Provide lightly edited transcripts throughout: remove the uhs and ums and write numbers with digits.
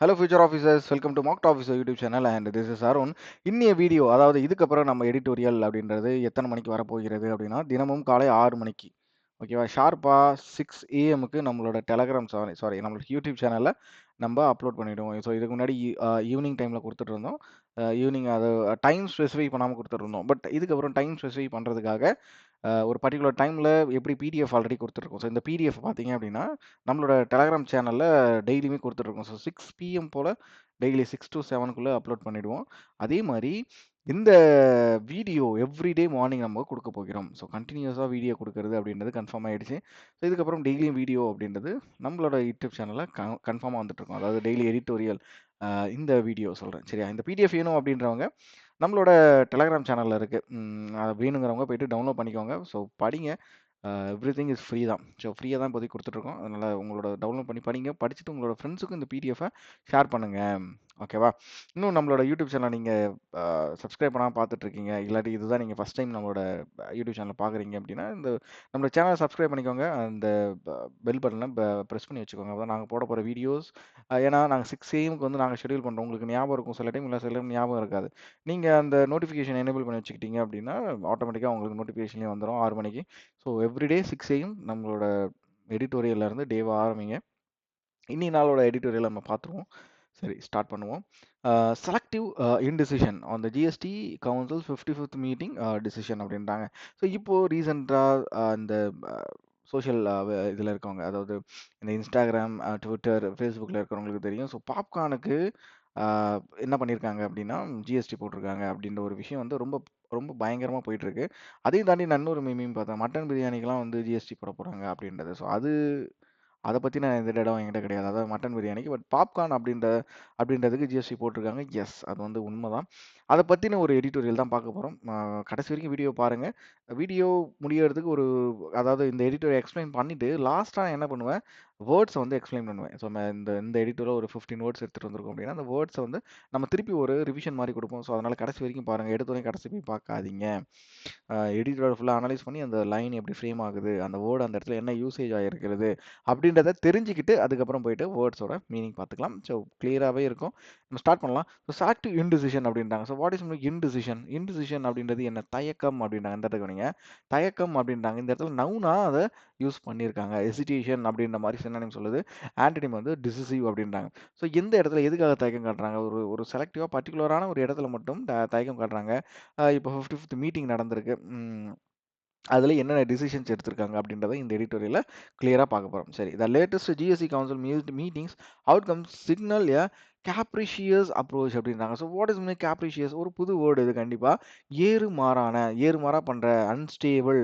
Hello future officers, welcome to mock officer YouTube channel and this is Arun. இன்னைய video, அதாவது இதுக்கப்புறம் நம்ம editorial அப்படின்றது எத்தனை மணிக்கு வரப்போகிறது அப்படின்னா, தினமும் காலை 6 மணிக்கு, ஓகேவா, ஷார்ப்பாக 6 ஏஎம்க்கு நம்மளோட டெலகிராம் சாரி நம்மளோட யூடியூப் சேனலில் நம்ம அப்லோட் பண்ணிவிடுவோம். ஸோ இதுக்கு முன்னாடி ஈவினிங் டைமில் கொடுத்துட்டு இருந்தோம். ஈவினிங் அது டைம் ஸ்பெசிஃபை பண்ணாமல் கொடுத்துருந்தோம். பட் இதுக்கப்புறம் டைம் ஸ்பெசிஃபை பண்ணுறதுக்காக ஒரு பர்டிகுலர் டைமில் எப்படி பிடிஎஃப் ஆல்ரெடி கொடுத்துருக்கோம். ஸோ இந்த பிடிஎஃப் பார்த்தீங்க அப்படின்னா நம்மளோட டெலகிராம் சேனலில் டெய்லியுமே கொடுத்துட்ருக்கோம். ஸோ 6 பிஎம் போல் டெய்லி 6 to 7க்குள்ளே அப்லோட் பண்ணிவிடுவோம். அதே மாதிரி இந்த வீடியோ எவ்ரிடே மார்னிங் நம்ம கொடுக்க போகிறோம். ஸோ கண்டினியூஸாக வீடியோ கொடுக்கறது அப்படின்றது கன்ஃபார்ம் ஆகிடுச்சு. ஸோ இதுக்கப்புறம் டெய்லியும் வீடியோ அப்படின்றது நம்மளோட யூடியூப் சேனலில் கன்ஃபார்மாக வந்துட்டுருக்கோம். அதாவது டெய்லி எடிட்டோரியல் இந்த வீடியோ சொல்கிறேன், சரியா? இந்த பிடிஎஃப் வேணும் அப்படின்றவங்க நம்மளோட டெலகிராம் சேனலில் இருக்குது, வேணுங்கிறவங்க போயிட்டு டவுன்லோட் பண்ணிக்கோங்க. ஸோ படிங்க. எவ்ரிதிங் இஸ் ஃப்ரீ தான். ஸோ ஃப்ரீயாக தான் இப்போதைக்கு கொடுத்துட்ருக்கோம். அதனால் உங்களோட டவுன்லோட் பண்ணி படிங்க. படிச்சுட்டு உங்களோட ஃப்ரெண்ட்ஸுக்கும் இந்த பிடிஎஃபை ஷேர் பண்ணுங்கள், ஓகேவா? இன்னும் நம்மளோட யூடியூப் சேனலை நீங்கள் சப்ஸ்கிரைப் பண்ணாமல் பார்த்துட்ருக்கீங்க, இல்லாட்டி இதுதான் நீங்கள் ஃபஸ்ட் டைம் நம்மளோட யூடியூப் சேனலை பார்க்குறீங்க அப்படின்னா, நம்மளோட சேனலை சப்ஸ்கிரைப் பண்ணிக்கோங்க. அந்த பெல் பட்டனை ப்ரெஸ் பண்ணி வச்சுக்கோங்க. அதான் நாங்கள் போட போகிற வீடியோஸ். ஏன்னா நாங்கள் 6 ஏஎம்க்கு வந்து நாங்கள் ஷெடியூல் பண்ணுறோம். உங்களுக்கு ஞாபகம் இருக்கும் சில டைம், இல்லை சில டைம் ஞாபகம் இருக்காது. நீங்கள் அந்த நோட்டிஃபிகேஷன் எனேபிள் பண்ணி வச்சுக்கிட்டீங்க அப்படின்னா ஆட்டோமேட்டிக்காக உங்களுக்கு நோட்டிஃபிகேஷன்லேயே வந்துடும் 6 மணிக்கு. ஸோ எவ்ரிடே 6 AM நம்மளோட எடிட்டோரியல்லேருந்து டேவை ஆரம்பிங்க. இன்னி நாளோட எடிட்டோரியல் நம்ம பார்த்துருவோம். சரி, ஸ்டார்ட் பண்ணுவோம். Selective indecision on the GST council 55th meeting decision அப்படின்றாங்க. ஸோ இப்போது ரீசெண்டாக இந்த சோஷியல் இதில் இருக்கவங்க, அதாவது இந்த இன்ஸ்டாகிராம், ட்விட்டர், ஃபேஸ்புக்கில் இருக்கிறவங்களுக்கு தெரியும். ஸோ பாப்கார்னுக்கு என்ன பண்ணியிருக்காங்க அப்படின்னா ஜிஎஸ்டி போட்டிருக்காங்க அப்படின்ற ஒரு விஷயம் வந்து ரொம்ப ரொம்ப பயங்கரமாக போயிட்டுருக்கு. அதையும் தாண்டி நான் இன்னொரு மீமையும் பார்த்தேன், மட்டன் பிரியாணிக்கெலாம் வந்து ஜிஎஸ்டி போட போகிறாங்க அப்படின்றது. ஸோ அதை பற்றின எந்த இடம் என்கிட்ட கிடையாது, அதாவது மட்டன் பிரியாணிக்கு. பட் பாப்கார்ன் அப்படின்றதுக்கு ஜிஎஸ்டி போட்டிருக்காங்க. எஸ், அது வந்து உண்மை தான். அதை பற்றின ஒரு எடிட்டோரியல் தான் பார்க்க போகிறோம். கடைசி வரைக்கும் வீடியோ பாருங்கள். வீடியோ முடியறதுக்கு அதாவது இந்த எடிட்டோரியல் எக்ஸ்பிளைன் பண்ணிவிட்டு லாஸ்ட்டாக நான் என்ன பண்ணுவேன், வேர்ட்ஸை வந்து எக்ஸ்பிளைன் பண்ணுவேன். ஸோ இந்த இந்த எடிட்டோரில் ஒரு 15 வேர்ட்ஸ் எடுத்துகிட்டு வந்திருக்கோம் அப்படின்னா, அந்த வேர்ட்ஸை வந்து நம்ம திருப்பி ஒரு ரிவிஷன் மாதிரி கொடுப்போம். ஸோ அதனால் கடைசி வரைக்கும் பாருங்கள், எடுத்தோடனே கடைசி போய் பார்க்காதீங்க. எடிட்டோட ஃபுல்லாக அனலைஸ் பண்ணி அந்த லைன் எப்படி ஃப்ரேம் ஆகுது, அந்த வேர்டு அந்த இடத்துல என்ன யூசேஜ் ஆகிருக்கிறது அப்படின்றத தெரிஞ்சுக்கிட்டு அதுக்கப்புறம் போயிட்டு வேர்ட்ஸோட மீனிங் பார்த்துக்கலாம். ஸோ கிளியராகவே இருக்கும். நம்ம ஸ்டார்ட் பண்ணலாம். ஸோ செலக்டிவ் இன்டிசிஷன் அப்படின்றாங்க. So what is indecision? Indecision அப்படின்றது என்ன? தயக்கம் அப்படின்றாங்க. இந்த இடத்துக்கு நீங்க தயக்கம் அப்படின்றாங்க. இந்த இடத்துல நவுனா அதை யூஸ் பண்ணியிருக்காங்க. ஹெசிடேஷன் அப்படின்ற மாதிரி சினோனிம் சொல்லுது. ஆன்டனிம் வந்து டிசிசிவ் அப்படின்றாங்க. ஸோ எந்த இடத்துல எதுக்காக தயக்கம் காட்டுறாங்க? ஒரு ஒரு செலக்டிவாக பர்டிகுலரான ஒரு இடத்துல மட்டும் தயக்கம் காட்டுறாங்க. இப்போ 55th மீட்டிங் நடந்திருக்கு. அதில் என்னென்ன டிசிஷன்ஸ் எடுத்திருக்காங்க அப்படின்றத இந்த எடிட்டோரியலில் கிளியராக பார்க்க போகிறோம். சரி, the latest GSC council meetings outcomes signal a capricious approach அப்படின்றாங்க. So what is mean capricious? ஒரு புது வேர்டு இது கண்டிப்பாக. ஏறுமாறாக பண்ணுற அன்ஸ்டேபிள்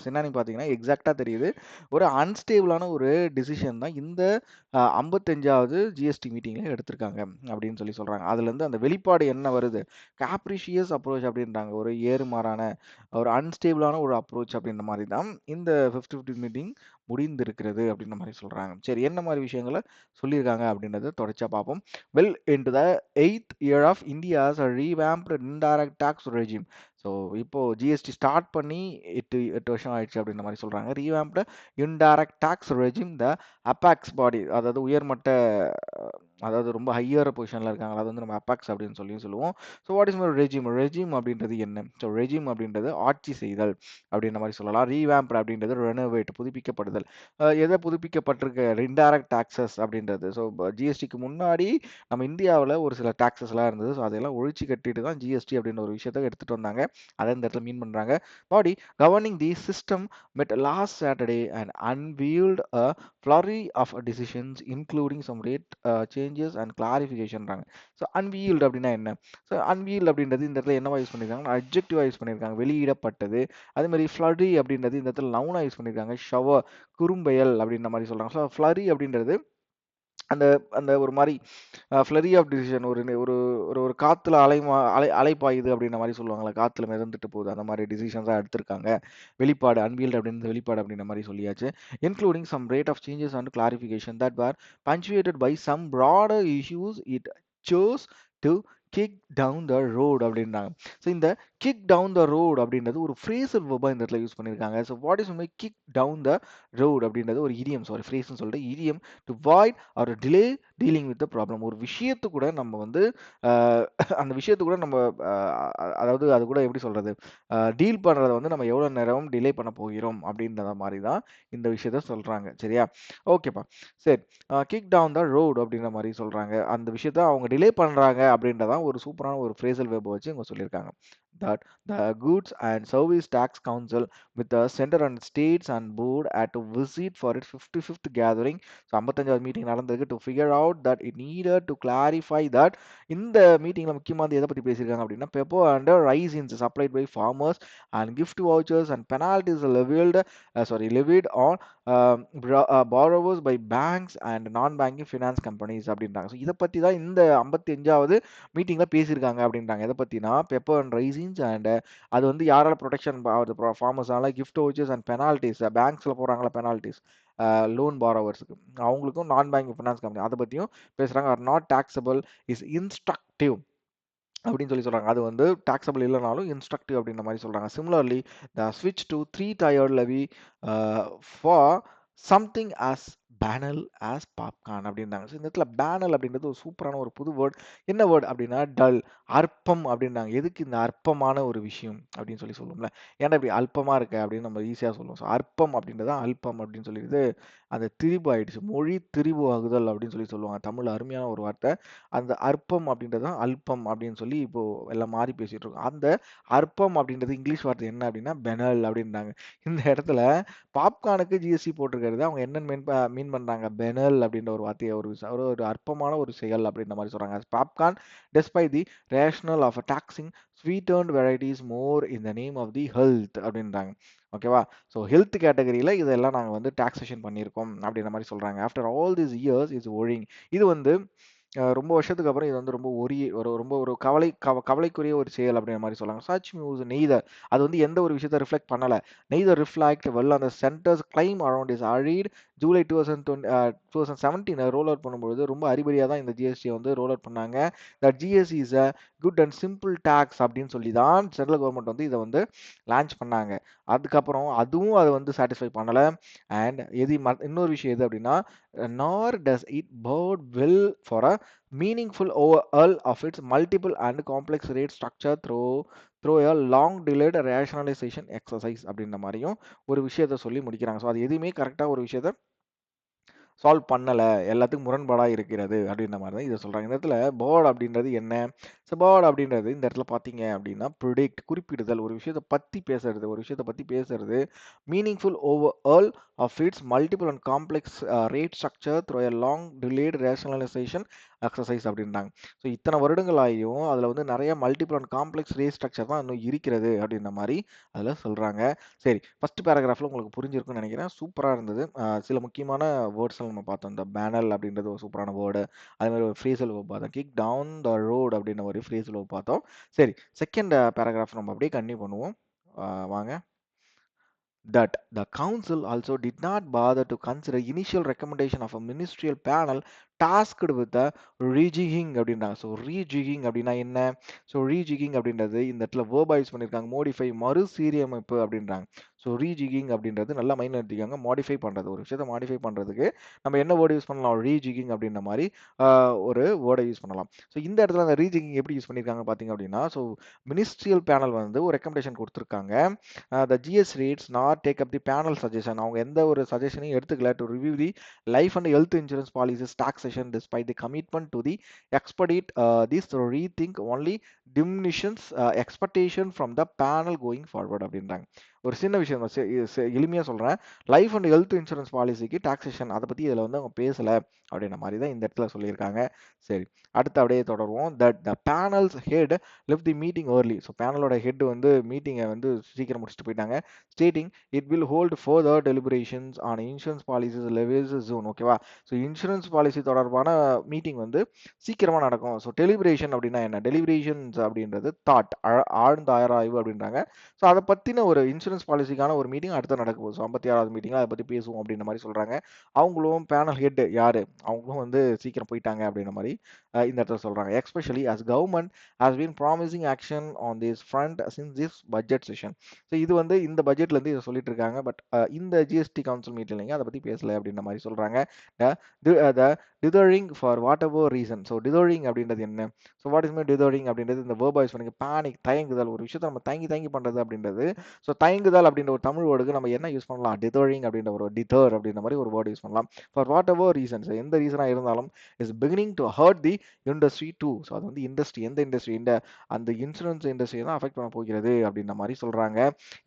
சினானிம் பார்த்தீங்கன்னா எக்ஸாக்டாக தெரியுது. ஒரு அன்ஸ்டேபிளான ஒரு டிசிஷன் தான் இந்த 55வது ஜிஎஸ்டி மீட்டிங்கில் எடுத்திருக்காங்க அப்படின்னு சொல்கிறாங்க. அதுலேருந்து அந்த வெளிப்பாடு என்ன வருது? கேப்ரிஷியஸ் அப்ரோச் அப்படின்றாங்க. ஒரு ஏறுமாறான, ஒரு அன்ஸ்டேபிளான ஒரு அப்ரோச் அப்படின்ற மாதிரி தான் இந்த 50-50 மீட்டிங் முடிந்திருக்கிறது அப்படின்ற மாதிரி சொல்கிறாங்க. சரி, என்ன மாதிரி விஷயங்களை சொல்லியிருக்காங்க அப்படின்றத தொடர்ச்சியாக பார்ப்போம். Well into the 8th year of India's revamped indirect tax regime. So இப்போ ஜிஎஸ்டி ஸ்டார்ட் பண்ணி 8 வருஷம் ஆயிடுச்சு அப்படின்ற மாதிரி சொல்கிறாங்க. Revamped indirect tax regime the apex body, அதாவது உயர்மட்ட, அதாவது ரொம்ப ஹையர் பொசிஷனில் இருக்காங்க, அது வந்து நம்ம அபாக்ஸ் அப்படின்னு சொல்லுவோம். So what is regime? Regime அப்படின்றது என்ன? ஸோ ரெஜிம் அப்படின்றது ஆட்சி செய்தல் அப்படின்ற மாதிரி சொல்லலாம். ரீவேம்ப் அப்படின்றது ரெனோவேட், புதுப்பிக்கப்படுதல். எதை புதுப்பிக்கப்பட்டிருக்க? இன்டைரக்ட் டாக்ஸஸ் அப்படின்றது. ஸோ ஜிஎஸ்டிக்கு முன்னாடி நம்ம இந்தியாவில் ஒரு சில டாக்ஸஸ்லாம் இருந்தது. ஸோ அதெல்லாம் ஒழிச்சு கட்டிட்டு தான் ஜிஎஸ்டி அப்படின்ற ஒரு விஷயத்தை எடுத்துகிட்டு வந்தாங்க. அதை இந்த இடத்துல மீன் பண்ணுறாங்க. பாடி governing the system met last Saturday and unveiled a flurry of decisions including some rate changes and clarificationறாங்க. ஸோ அன்வீல்டு அப்படின்னா என்ன? ஸோ அன்வீல்டு அப்படின்றது இந்த இடத்துல என்னவா யூஸ் பண்ணியிருக்காங்கன்னா அட்ஜெக்டிவாக யூஸ் பண்ணியிருக்காங்க, வெளியிடப்பட்டது. அதே மாதிரி ஃப்ளரி அப்படின்றது இந்த இடத்துல நவுனா யூஸ் பண்ணியிருக்காங்க, ஷவர், குறும்பெயல் அப்படின்ற மாதிரி சொல்கிறாங்க. ஸோ ஃப்ளரி அப்படின்றது அந்த அந்த ஒரு மாதிரி ஃப்ளரி ஆஃப் டிசிஷன், ஒரு ஒரு ஒரு ஒரு காற்றுல அலை பாயுது அப்படின்ற மாதிரி சொல்லுவாங்களா, காற்றுல மிதந்துட்டு போகுது, அந்த மாதிரி டிசிஷன்ஸாக எடுத்திருக்காங்க. வெளிப்பாடு அன்வீல்டு அப்படின்னு வெளிப்பாடு அப்படின்ற மாதிரி சொல்லியாச்சு. Including some rate of changes and clarification that were punctuated by some broader issues it shows to kick down the road அப்படின்றாங்க. ஸோ இந்த கிக் டவுன் த ரோட் அப்படின்றது ஒரு ஃப்ரேசல் வெர்பா இந்த இடத்துல யூஸ் பண்ணியிருக்காங்க. So what is mean kick down the road அப்படின்றது ஒரு இடியம், சாரி ஃப்ரேஸ்னு சொல்லிட்டு idiom to avoid or delay dealing with the problem. ஒரு விஷயத்து கூட நம்ம வந்து அந்த விஷயத்து கூட நம்ம அதாவது அது கூட எப்படி சொல்றது, டீல் பண்றத வந்து நம்ம எவ்வளவு நேரம் டிலே பண்ண போகிறோம் அப்படின்றத மாதிரி தான் இந்த விஷயத்த சொல்றாங்க. சரியா? ஓகேப்பா. சரி. கிக் டவுன் த ரோட் அப்படின்ற மாதிரி சொல்றாங்க. அந்த விஷயத்த அவங்க டிலே பண்றாங்க அப்படின்றதான் ஒரு சூப்பரான ஒரு ஃப்ரேசல் வெர்ப் வச்சு இவங்க சொல்லியிருக்காங்க. That the Goods and Service Tax Council with the center and states and board had to visit for its 55th gathering. So 55வது மீட்டிங் நடந்திருக்கு to figure out that it needed to clarify that இந்த மீட்டிங்ல முக்கியமா எதை பத்தி பேசியிருக்காங்க அப்படின்னா pepper and raisins supplied by farmers and gift vouchers and penalties levied on borrowers by banks and non-banking finance companies அப்படின்றாங்க. ஸோ இதை பத்தி தான் இந்த 55வது மீட்டிங்ல பேசியிருக்காங்க அப்படின்றாங்க. எதை பத்தினா பெப்பர் அண்ட் ரைசின்ஸ் அண்ட் அது வந்து யாரால ப்ரொடெக்ஷன் ஆகுது ஃபார்மர்ஸால கிஃப்ட் வவுச்சர்ஸ் அண்ட் பெனால்டிஸ் பேங்க்ஸ்ல போறாங்களா பெனால்டிஸ் லோன் பாரோவர்ஸுக்கு அவங்களுக்கும் நான் பேங்கிங் ஃபினான்ஸ் கம்பெனி அதை பத்தியும் பேசுறாங்க. Are not taxable is instructive அப்படின்னு சொல்லி சொல்றாங்க. அது வந்து டாக்ஸபிள் இல்லைனாலும் இன்ஸ்ட்ரக்டிவ் அப்படின்ற மாதிரி சொல்றாங்க. சிமிலர்லி த ஸ்விட்ச் to 3-tiered levy for something as panel as popcorn அப்படின்றாங்க. ஸோ இந்த இடத்துல பேனல் அப்படின்றது ஒரு சூப்பரான ஒரு புது வேர்ட். என்ன வேர்ட் அப்படின்னா டல், அற்பம் அப்படின்றாங்க. எதுக்கு இந்த அற்பமான ஒரு விஷயம் அப்படின்னு சொல்லி சொல்லுவோம்ல, ஏன்னா இப்படி அல்பமா இருக்க அப்படின்னு நம்ம ஈஸியாக சொல்லுவோம். ஸோ அற்பம் அப்படின்றது அல்பம் அப்படின்னு சொல்லிட்டு அந்த திரிபு ஆயிடுச்சு. மொழி திரிபு ஆகுதல் அப்படின்னு சொல்லி சொல்லுவாங்க. தமிழ் அருமையான ஒரு வார்த்தை. அந்த அற்பம் அப்படின்றது தான் அல்பம் அப்படின்னு சொல்லி இப்போ எல்லாம் மாறி பேசிட்டு இருக்கோம். அந்த அற்பம் அப்படின்றது இங்கிலீஷ் வார்த்தை என்ன அப்படின்னா பெனல் அப்படின்றாங்க. இந்த இடத்துல பாப்கார்னுக்கு ஜிஎஸ்டி போட்டிருக்கிறது அவங்க என்ன மீன் பண்றாங்க, பெனல் அப்படின்ற ஒரு வார்த்தையை ஒரு அற்பமான ஒரு செயல் அப்படின்ற மாதிரி சொல்றாங்க. Popcorn despite the rational of taxing sweetened varieties more in the name of the health அப்படின்றாங்க. ஓகேவா? ஸோ ஹெல்த் கேட்டகரியில் இதெல்லாம் நாங்கள் வந்து டாக்ஸேஷன் பண்ணியிருக்கோம் அப்படின்ற மாதிரி சொல்றாங்க. After all this years is ஒழிங். இது வந்து ரொம்ப வருஷத்துக்கு அப்புறம் இது வந்து ரொம்ப ரொம்ப ஒரு கவலைக்குரிய ஒரு செயல் அப்படின்ற மாதிரி சொல்லாங்க. சச் நியூஸ் நெய்தர் அது வந்து எந்த ஒரு விஷயத்தை ரிஃப்ளெக்ட் பண்ணல. நெய்தர் ரிஃப்ளெக்ட் வெல் அந்த சென்டர்ஸ் கிளைம் அரௌண்ட் இஸ் அரீட் ஜூலை 2017 ரோல் அவுட் பண்ணும்போது ரொம்ப அறிபறியாக தான் இந்த ஜிஎஸ்டியை வந்து ரோல் அவுட் பண்ணாங்க. That GST is a good and simple tax அப்படின்னு சொல்லி தான் சென்ட்ரல் கவர்மெண்ட் வந்து இதை வந்து லான்ச் பண்ணாங்க. அதுக்கப்புறம் அதுவும் அதை வந்து சாட்டிஸ்ஃபை பண்ணலை. அண்ட் இன்னொரு விஷயம் எது அப்படின்னா nor does it bode well for a meaningful overhaul of its multiple and complex rate structure through a long delayed rationalization exercise அப்படின்ற மாதிரியும் ஒரு விஷயத்த சொல்லி முடிக்கிறாங்க. ஸோ அது எதுவுமே கரெக்டாக ஒரு விஷயத்த சால்வ் பண்ணல, எல்லாத்துக்கும் முரண்பாடா இருக்கிறது அப்படின்ற மாதிரி தான் இதை சொல்றாங்க. இந்த இடத்துல போர்ட் அப்படின்றது என்ன? ஸோ போர்ட் அப்படின்றது இந்த இடத்துல பார்த்தீங்க அப்படின்னா ப்ரிடிக்ட் குறிப்பிடுதல், ஒரு விஷயத்தை பற்றி பேசுறது, meaningful overhaul of its multiple and complex rate structure through a long delayed rationalisation exercise அப்படின்றாங்க. ஸோ இத்தனை வருடங்களாயும் அதில் வந்து நிறைய multiple and complex rate structure தான் இன்னும் இருக்கிறது அப்படின்ற மாதிரி அதில் சொல்றாங்க. சரி, ஃபர்ஸ்ட் பேராகிராஃப்ல உங்களுக்கு புரிஞ்சிருக்கும்னு நினைக்கிறேன். சூப்பராக இருந்தது. சில முக்கியமான வேர்ட்ஸ் நம்ம பார்த்தோம். இந்த பேனல் அப்படின்றது ஒரு சூப்பரான வேர்டு. அதே மாதிரி ஒரு ஃப்ரேசல் வேர்ப் பார்த்தோம். கிக் டவுன் த ரோட் அப்படின்ற ஒரு ஃப்ரேசல் வேர்ப் பார்த்தோம். சரி, செகண்ட் பேராகிராஃப் நம்ம அப்படியே கன்டினியூ பண்ணுவோம். வாங்க. That the council also did not bother to consider initial recommendation of a ministerial panel tasked with the rejigging அப்படின்றாங்க. ஸோ ரீஜிகிங் அப்படின்னா என்ன? ஸோ ரீஜிகிங் அப்படின்றது இந்த இடத்துல வேர்பா யூஸ் பண்ணியிருக்காங்க. மோடிஃபை மறுசீரமைப்பு அப்படின்றாங்க. ஸோ ரீஜிகிங் அப்படின்றது நல்லா மைண்ட் எடுத்துக்காங்க. மாடிஃபை பண்ணுறது, ஒரு விஷயத்தை மாடிஃபை பண்ணுறதுக்கு நம்ம என்ன வேர்டு யூஸ் பண்ணலாம்? ரீஜிகிங் அப்படின்ற மாதிரி ஒரு வேர்டை யூஸ் பண்ணலாம். ஸோ இந்த இடத்துல அந்த ரீஜிகிங் எப்படி யூஸ் பண்ணியிருக்காங்க பார்த்தீங்க அப்படின்னா, ஸோ மினிஸ்ட்ரியல் பேனல் வந்து ஒரு ரெக்கமெண்டேஷன் கொடுத்துருக்காங்க. the GS rates not take up the panel suggestion. அவங்க எந்த ஒரு சஜஷனையும் எடுத்துக்கல to review the life and health insurance policies taxation despite the commitment to the expedite this rethink only diminishes expectation from the panel going forward அப்படின்றாங்க. ஒரு சின்ன விஷயம் எளிமையாக சொல்கிறேன். லைஃப் அண்ட் ஹெல்த் இன்சூரன்ஸ் பாலிசிக்கு டாக்ஸேஷன் அதை பற்றி இதில் வந்து அவங்க பேசலை அப்படின்ற மாதிரி தான் இந்த இடத்துல சொல்லியிருக்காங்க. சரி, அடுத்து அப்படியே தொடருவோம். That the panel's head left the meeting early. So பேனலோட ஹெட் வந்து மீட்டிங்கை வந்து சீக்கிரம் முடிச்சுட்டு போயிட்டாங்க. Stating it will hold further deliberations on insurance policies levels June. ஓகேவா? ஸோ இன்சூரன்ஸ் பாலிசி தொடர்பான மீட்டிங் வந்து சீக்கிரமாக நடக்கும். ஸோ டெலிபரேஷன் அப்படின்னா என்ன? டெலிபரேஷன்ஸ் அப்படின்றது தாட், ஆழ்ந்த ஆராய்வு அப்படின்றாங்க. ஸோ அதை பற்றின ஒரு இன்சூரன்ஸ் இன்சூரன்ஸ் பாலிசிக்கான ஒரு மீட்டிங் அடுத்து நடக்க போகுது. ஸோ 56வது மீட்டிங்ல அதை பத்தி பேசுவோம் அப்படின்ற மாதிரி சொல்றாங்க. அவங்களும் பேனல் ஹெட் யாரு? அவங்களும் வந்து சீக்கிரம் போயிட்டாங்க அப்படின்ற மாதிரி இந்த இடத்துல சொல்றாங்க. Especially as government has been promising action on this front since this budget session. So இது வந்து இந்த பட்ஜெட்ல இருந்து இதை சொல்லிட்டு இருக்காங்க. பட் இந்த ஜிஎஸ்டி கவுன்சில் மீட்டிங்ல அதை பத்தி பேசல அப்படின்ற மாதிரி சொல்றாங்க. the dithering for whatever reason. So dithering அப்படின்றது என்ன? So what is mean dithering அப்படின்றது இந்த verb யூஸ் பண்ணி பேனிக், தயங்குதல், ஒரு விஷயத்தை நம்ம தயங்கி தயங்கி பண்றது அப்படின்றது. ஸோ தயங்குதல் அப்படின்ற ஒரு தமிழ் வேர்டுக்கு நம்ம என்ன யூஸ் பண்ணலாம்? dithering அப்படின்ற ஒரு dither அப்படின்ற மாதிரி ஒரு வேர்டு யூஸ் பண்ணலாம். ஃபார் வாட் எவர் ரீசன்ஸ், எந்த ரீசனா இருந்தாலும் is beginning to hurt the industry too. So அது வந்து இண்டஸ்ட்ரி, எந்த இண்டஸ்ட்ரி? இந்த அந்த இன்சூரன்ஸ் இண்டஸ்ட்ரி தான் அஃபெக்ட் பண்ண போகிறது அப்படின்ற மாதிரி சொல்றாங்க.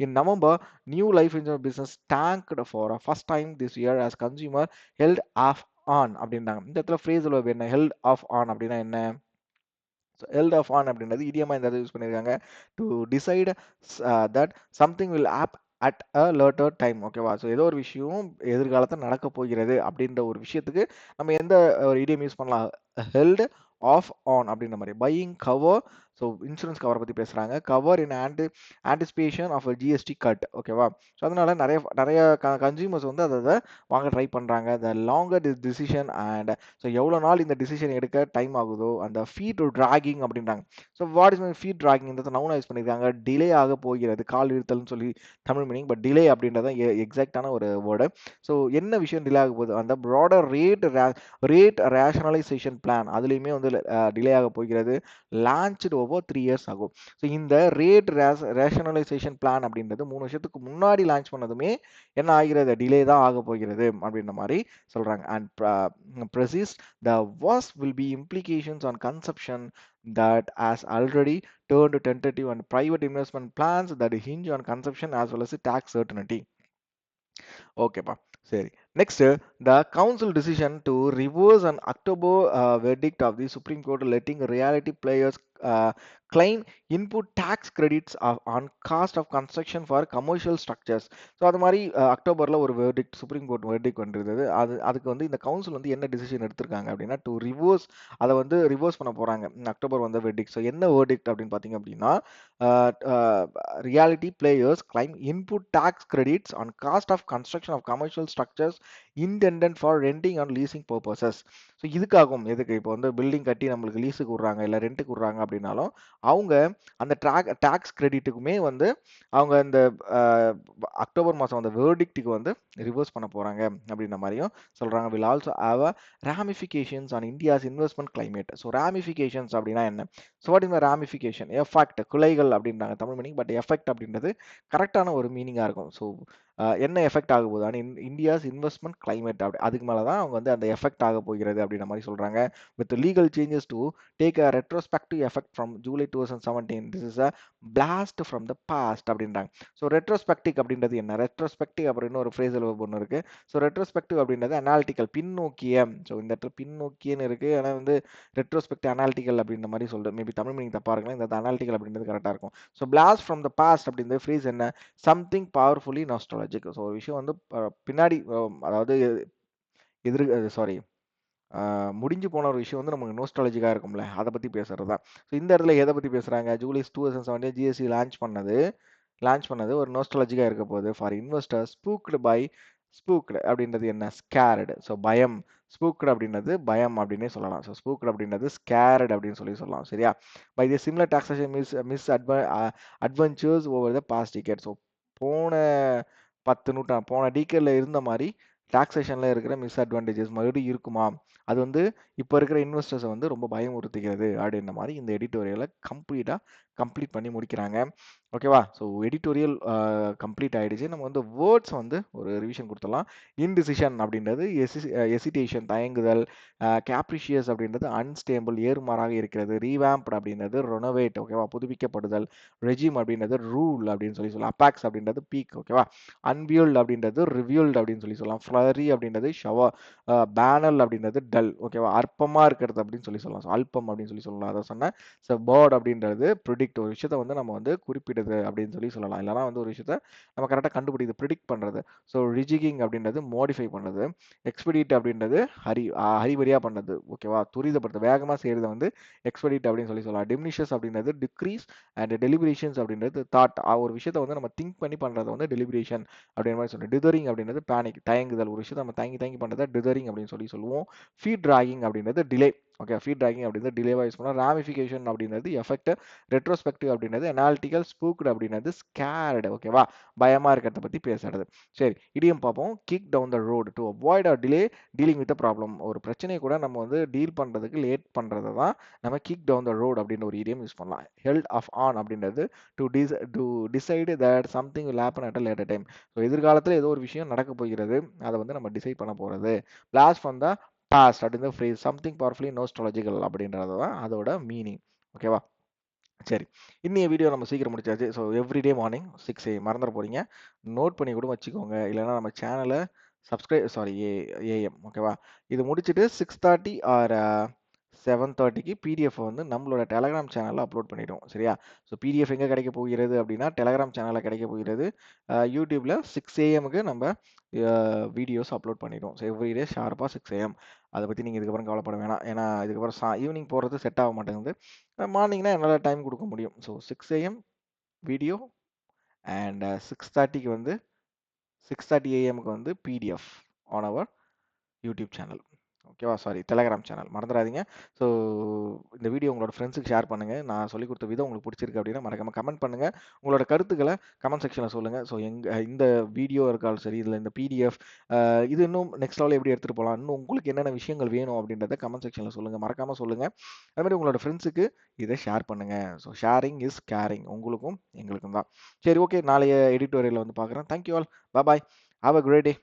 In November new life insurance business tanked for a first time this year as consumer held off on அப்படின்றாங்க. இந்த இடத்துல phrasal verb என்ன? held off on அப்படின்னா என்ன? held off on அப்படின்றது இடியமா இந்த இடத்துல யூஸ் பண்ணியிருக்காங்க. To decide that something will happen at a later time. ஓகேவா? ஸோ ஏதோ ஒரு விஷயம் எதிர்காலத்தில் நடக்க போகிறது அப்படின்ற ஒரு விஷயத்துக்கு நம்ம எந்த ஒரு இடியம் யூஸ் பண்ணலாம்? ஹெல்ட் ஆஃப் ஆன் அப்படின்ற மாதிரி. பையிங் கவர், ஸோ இன்சூரன்ஸ் கவரை பற்றி பேசுகிறாங்க. Cover in anticipation of GST cut. ஓகேவா? ஸோ அதனால நிறைய நிறைய கன்சியூமர்ஸ் வந்து அதை வாங்க ட்ரை பண்ணுறாங்க. The longer decision and so எவ்வளோ நாள் இந்த டிசிஷன் எடுக்க டைம் ஆகுதோ அந்த ஃபீட் டிராகிங் அப்படின்றாங்க. So what is my feet dragging? இந்த நவுன் யூஸ் பண்ணியிருக்காங்க. டிலே ஆக போகிறது, கால் இழுத்தல்னு சொல்லி தமிழ் மீனிங். பட் டிலே அப்படின்றத எக்ஸாக்டான ஒரு வேர்டு. ஸோ என்ன விஷயம் டிலே ஆக போகுது? அந்த ப்ராடர் ரேட் ரேஷனலைசேஷன் பிளான் அதுலேயுமே வந்து டிலே ஆக போகிறது. லான்ச்டு ஓவர் 3 இயர்ஸ் ஆகும். ஸோ இந்த ரேட் ரேஷனலைசேஷன் பிளான் அப்படின்றது 3 வருஷத்துக்கு முன்னாடி லான்ச் பண்ணதுமே என்ன ஆகிறது? டிலே தான் ஆக போகிறது அப்படின்ற மாதிரி சொல்றாங்க. And persist the worst will be implications on consumption that has already turned tentative and private investment plans that hinge on consumption as well as tax certainty. ஓகேப்பா, சரி. Next, the council decision to reverse an October verdict of the Supreme Court letting reality players claim input tax credits on cost of construction for commercial structures. So அது மாதிரி அக்டோபரில் ஒரு verdict, supreme court verdict வந்துருந்தது. அதுக்கு வந்து இந்த council வந்து என்ன டிசிஷன் எடுத்திருக்காங்க அப்படின்னா, டு ரிவர்ஸ், அதை வந்து ரிவர்ஸ் பண்ண போகிறாங்க. அக்டோபர் வந்த வெர்டிக்ட். ஸோ என்ன வெர்டிக்ட் அப்படின்னு பார்த்தீங்க அப்படின்னா, reality players claim input tax credits on cost of construction of commercial structures intended for renting and leasing purposes. So இதுக்காகும் எதுக்கு? இப்போ வந்து பில்டிங் கட்டி நம்மளுக்கு லீஸுக்கு விட்றாங்க இல்லை ரெண்ட்டுக்கு விட்றாங்க அப்படின்னாலும் அவங்க அந்த டாக்ஸ் கிரெடிட்டுக்குமே வந்து அவங்க இந்த அக்டோபர் மாதம் அந்த வேர்டிக்ட்டுக்கு வந்து ரிவர்ஸ் பண்ண போகிறாங்க அப்படின்ற மாதிரியும் சொல்கிறாங்க. Will also have a ramifications on India's investment climate. So ramifications அப்படின்னா என்ன? So what is ramification? Effect, குலைகள் அப்படின்றாங்க தமிழ் மீனிங். பட் எஃபெக்ட் அப்படின்றது கரெக்டான ஒரு மீனிங்காக இருக்கும். ஸோ என்ன எஃபெக்ட் ஆக போகுது? ஆனால் இந்தியாஸ் இன்வெஸ்ட்மெண்ட் கிளைமேட் அப்படி அதுக்கு மேலே தான் அவங்க வந்து அந்த எஃபெக்ட் ஆக போகிறது அப்படின்ற மாதிரி சொல்கிறாங்க. With legal changes to take a retrospective effect from July 2017. This is a blast from the past அப்படின்றாங்க. ஸோ ரெட்ரோஸ்பெக்டிவ் அப்படின்றது என்ன? ரெட்ரோஸ்பெக்டிவ் அப்படின்னு ஒரு ஃப்ரேசல் ஒன்று இருக்குது. ஸோ ரெட்ரோஸ்பெக்டிவ் அப்படின்றது அனாலிட்டிக்கல், பின்னோக்கிய. ஸோ இந்த இடத்துல பின்னோக்கியன்னு இருக்குது. ஆனால் வந்து ரெட்ரோஸ்பெக்டிவ் அனாலிட்டிக்கல் அப்படின்ற மாதிரி சொல்கிறேன். மேபி தமிழ் மீனிங் தப்பாக இருக்கலாம். இந்த அனாலிட்டிக்கல் அப்படின்றது கரெக்டாக இருக்கும். So blast from the past அப்படின்ற ஃப்ரேஸ் என்ன? Something powerfully nostalgic. ஸோ ஒரு விஷயம் வந்து பின்னாடி, அதாவது சாரி, முடிஞ்சு போன ஒரு விஷயம் வந்து நமக்கு நோஸ்டாலஜிக்காக இருக்கும்ல, அதை பற்றி பேசுறது தான். ஸோ இந்த இடத்துல எதை பற்றி பேசுகிறாங்க? ஜூலை 2017 ஜிஎஸ்டி லான்ச் பண்ணது ஒரு நோஸ்டாலஜிக்காக இருக்க போகுது. ஃபார் இன்வெஸ்டர் ஸ்பூக்டு அப்படின்றது என்ன? ஸ்கேர்டு. ஸோ பயம். ஸ்பூக்டு அப்படின்றது பயம் அப்படின்னே சொல்லலாம். ஸோ ஸ்பூக்டு அப்படின்றது ஸ்கேர்டு அப்படின்னு சொல்லலாம். சரியா? By the similar taxation misadventures over the past decade. So போன 10 நூற்றாண்டு, போன டீக்கேடில் இருந்த மாதிரி டாக்ஸேஷனில் இருக்கிற மிஸ்அட்வான்டேஜஸ் மறுபடியும் இருக்குமா? அது வந்து இப்போ இருக்கிற இன்வெஸ்டர்ஸை வந்து ரொம்ப பயமுறுத்துகிறது அப்படின்ற மாதிரி இந்த எடிட்டோரியலை கம்ப்ளீட் பண்ணி முடிக்கிறாங்க. ஓகேவா? ஸோ எடிட்டோரியல் கம்ப்ளீட் ஆகிடுச்சு. நம்ம வந்து வேர்ட்ஸ் வந்து ஒரு ரிவிஷன் கொடுத்துடலாம். இன்டிசிஷன் அப்படின்றது எசிடேஷன், தயங்குதல். கேப்ரிஷியஸ் அப்படின்றது அன்ஸ்டேபிள், ஏறுமாறாக இருக்கிறது. ரீவேம்ப்ட் அப்படின்றது ரொனோவேட், ஓகேவா, புதுப்பிக்கப்படுதல். ரெஜிம் அப்படின்றது ரூல் அப்படின்னு சொல்லலாம். அப்பாக்ஸ் அப்படின்றது பீக், ஓகேவா. அன்வியூல்ட் அப்படின்றது ரிவியூல்ட் அப்படின்னு சொல்லலாம். ஃப்ளரி அப்படின்றது ஷவர். பேனல் அப்படின்றது டல், ஓகேவா. அற்பமாக இருக்கிறது அப்படின்னு சொல்லலாம். ஸோ அல்பம் அப்படின்னு சொல்லலாம். அதை சொன்னேன். ஸோ பேர்ட் அப்படின்றது ப்ரிடிக்ட் ப்ரிடிக்ட் ஒரு விஷயத்த வந்து நம்ம வந்து குறிப்பிடுது அப்படின்னு சொல்லலாம். இல்லைனா வந்து ஒரு விஷயத்த நம்ம கரெக்டாக கண்டுபிடிக்குது, ப்ரிடிக்ட் பண்ணுறது. ஸோ ரிஜிகிங் அப்படின்றது மாடிஃபை பண்ணுறது, எக்ஸ்பெடிட் அப்படின்றது ஹரிபரியாக பண்ணுறது, ஓகேவா, துரிதப்படுத்து வேகமாக செய்கிறத வந்து எக்ஸ்பெடிட் அப்படின்னு சொல்லலாம். டிமினிஷஸ் அப்படின்றது டிக்ரீஸ் அண்ட் டெலிபரேஷன்ஸ் அப்படின்றது தாட், ஒரு விஷயத்த வந்து நம்ம திங்க் பண்ணி பண்ணுறது வந்து டெலிபரேஷன் அப்படின்ற மாதிரி சொல்லுவோம். டிதரிங் அப்படின்றது பேனிக், தயங்குதல், ஒரு விஷயத்தை நம்ம தயங்கி பண்ணுறதை டிதரிங் அப்படின்னு சொல்லுவோம். ஃபீட் டிராகிங் அப்படின்றது டிலே, ஓகே, ஃபீட் டிராகிங் அப்படின்றது டிலேவா யூஸ் பண்ணலாம். ராமிஃபிகேஷன் அப்படின்றது எஃபெக்ட், ரெட்ரோஸ்பெக்டிவ் அப்படின்றது அனாலிட்டிக்கல், ஸ்பூக்டு அப்படின்றது ஸ்கேர்டு, ஓகேவா, பயமா இருக்கிறத பத்தி பேசுறது. சரி, இடியம் பார்ப்போம். Kick down the road to avoid or delay dealing with problem, ஒரு பிரச்சனையை கூட நம்ம வந்து டீல் பண்றதுக்கு லேட் பண்றதை தான் நம்ம கிக் டவுன் த ரோடு அப்படின்னு ஒரு இடியம் யூஸ் பண்ணலாம். ஹெல்ட் ஆஃப் ஆன் அப்படின்றது to decide that something will happen at a later time, so எதிர்காலத்தில் ஏதோ ஒரு விஷயம் நடக்க போகிறது, அதை வந்து நம்ம டிசைட் பண்ண போறது. பிளாஸ்ட் ஃப்ரம் த பாஸ்ட் அப்படின்ற ஃப்ரேஸ், சம்திங் பவர்ஃபுல்லி நோஸ்டாலஜிக்கல் அப்படின்றது தான் அதோட மீனிங், ஓகேவா. சரி, இன்னைய வீடியோ நம்ம சீக்கிரம் முடிச்சாச்சு. ஸோ எவ்ரிடே மார்னிங் 6 AM மறந்துட போறீங்க, நோட் பண்ணி கூட வச்சுக்கோங்க. இல்லைன்னா நம்ம சேனலை ஏஎம், ஓகேவா. இது முடிச்சுட்டு 6:30 ஆர் 7:30க்கு பிடிஎஃப் வந்து நம்மளோட டெலகிராம் சேனலில் அப்லோட் பண்ணிடுவோம், சரியா. ஸோ பிடிஎஃப் எங்கே கிடைக்க போகிறது அப்படின்னா டெலகிராம் சேனலில் கிடைக்க போகிறது. யூடியூப்பில் 6 AM நம்ம வீடியோஸ் அப்லோட் பண்ணிடுவோம். ஸோ எவ்ரிடே ஷார்ப்பாக 6 AM. அதை பற்றி நீங்கள் இதுக்கப்புறம் கவலைப்பட வேணாம். ஏன்னா இதுக்கப்புறம் ஈவினிங் போகிறது செட் ஆக மாட்டேங்குது. மார்னிங்னா என்னால் டைம் கொடுக்க முடியும். ஸோ 6 AM வீடியோ அண்ட் 6:30க்கு வந்து 6:30 AM வந்து PDF on our YouTube channel, ஓகேவா, சாரி டெலகிராம் சேனல், மறந்துடாதீங்க. ஸோ இந்த வீடியோ உங்களோட ஃப்ரெண்ட்ஸுக்கு ஷேர் பண்ணுங்கள். நான் சொல்லிக் கொடுத்த விதம் உங்களுக்கு பிடிச்சிருக்கு அப்படின்னா மறக்காமல் கமெண்ட் பண்ணுங்கள். உங்களோட கருத்துக்களை கமெண்ட் செக்ஷனில் சொல்லுங்கள். ஸோ இந்த வீடியோ இருக்காலும் சரி, இதில் இந்த பிடிஎஃப் இது இன்னும் நெக்ஸ்ட் லெவலில் எப்படி எடுத்துகிட்டு போகலாம், இன்னும் உங்களுக்கு என்னென்ன விஷயங்கள் வேணும் அப்படின்றத கமெண்ட் செக்ஷனில் சொல்லுங்கள், மறக்காமல் சொல்லுங்கள். அது மாதிரி உங்களோட ஃப்ரெண்ட்ஸுக்கு இதை ஷேர் பண்ணுங்கள். ஸோ ஷேரிங் இஸ் கேரிங், உங்களுக்கும் எங்களுக்கும் தான். சரி, ஓகே, நாளைய எடிட்டோரியலில் வந்து பார்க்குறேன். Thank you all, bye, have a great day.